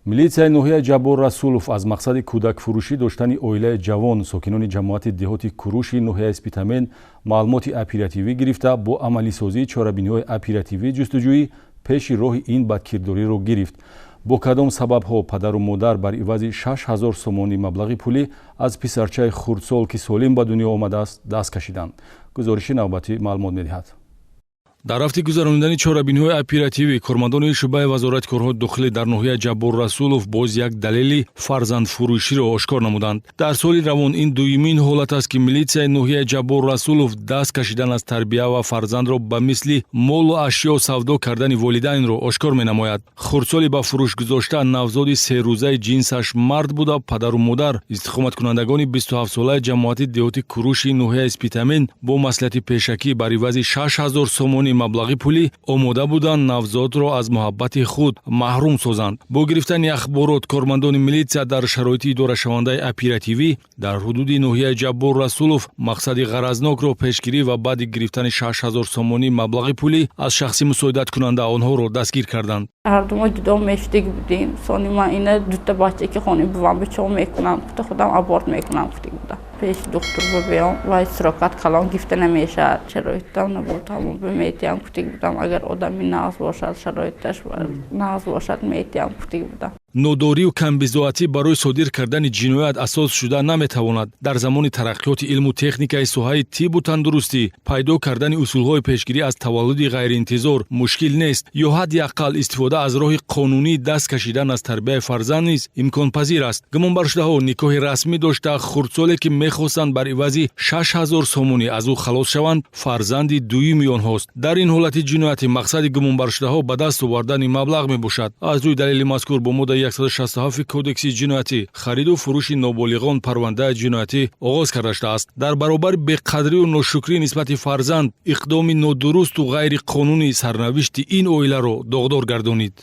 милитсияи ноҳияи Ҷаббор Расулов аз мақсади кӯдакфурӯшӣ доштани оилаи ҷавон сокинони ҷамоати деҳоти Куруши ноҳияи Спитамен маълумоти оперативӣ гирифта бо амалисозии чорабиниҳои оперативӣ ҷустуҷӯӣ пеши роҳи ин бадкирдориро гирифт. бо кадом сабабҳо падару модар бар ивази 6000 сомонӣ маблағи пулӣ аз писарчаи хурдсол ки солим ба дунё омадааст даст кашиданд. гузориши навбатӣ маълумот медиҳад. дар рафти гузарондани чорабиниҳои оперативӣ кормандони шуъбаи вазорати корҳои дохилӣ дар ноҳияи Ҷаббор Расулов боз як далели фарзандфурӯширо ошкор намуданд. дар соли равон ин дуюмин ҳолат аст ки милитсияи ноҳияи Ҷаббор Расулов даст кашидан аз тарбия ва фарзандро ба мисли молу ашё савдо кардани волидайнро ошкор менамояд. хурдсоли ба фурӯш гузошта навзоди серӯзаи ҷинсаш мард буда падару модар истиқоматкунандагони 27-солаи ҷамоати деҳоти Куруши ноҳияи Спитамен бо маслиҳати пешакӣ бар ивази 6000 сомонӣ маблағи пулӣ омода буданд навзодро аз муҳаббати худ маҳрум созанд. бо гирифтани ахборот кормандони милитсия дар шароити идорашавандаи оперативӣ дар ҳудуди ноҳияи Ҷаббор Расулов мақсади ғаразнокро пешгирӣ ва баъди гирифтани 6000 сомонӣ маблағи пулӣ аз шахси мусоидаткунанда онҳоро дастгир карданд. ҳардумо ҷудо мешудик будем. сони ман ина дута бача ки хони бувам бичо мекунам гуфта худам аборт мекунам гуфтик буда. пеш доктор бубиём вай сирокат калон гифта намешад. шароитам набуд ҳамон беметиям гуфтик будам агар одами нағз бошад шароиташ нағз бошад метиям гуфтик будам. нодорию камбизоатӣ барои содир кардани ҷиноят асос шуда наметавонад. дар замони тараққиёти илму техникаи соҳаи тиббу тандурустӣ пайдо кардани усулҳои пешгирӣ аз таваллуди ғайриинтизор мушкил нест ё ҳадди аққал истифода аз роҳи қонунӣ даст кашидан аз тарбияи фарзанд низ имконпазир аст. гумонбаршудаҳо никоҳи расмӣ дошта хурдсоле ки мехостанд бар ивази 6000 сомонӣ аз ӯ халос шаванд фарзанди дуюми онҳост. дар ин ҳолати ҷиноятӣ мақсади гумонбаршудаҳо ба даст овардани маблағ мебошад. аз рӯи далели мазкур бо моддаи 167 кодекси ҷиноятӣ хариду фурӯши ноболиғон парвандаи ҷиноятӣ оғоз карда шудааст. дар баробари беқадрию ношукрӣ нисбати фарзанд иқдоми нодурусту ғайриқонунӣ сарнавишти ин оиларо доғдор гардонид.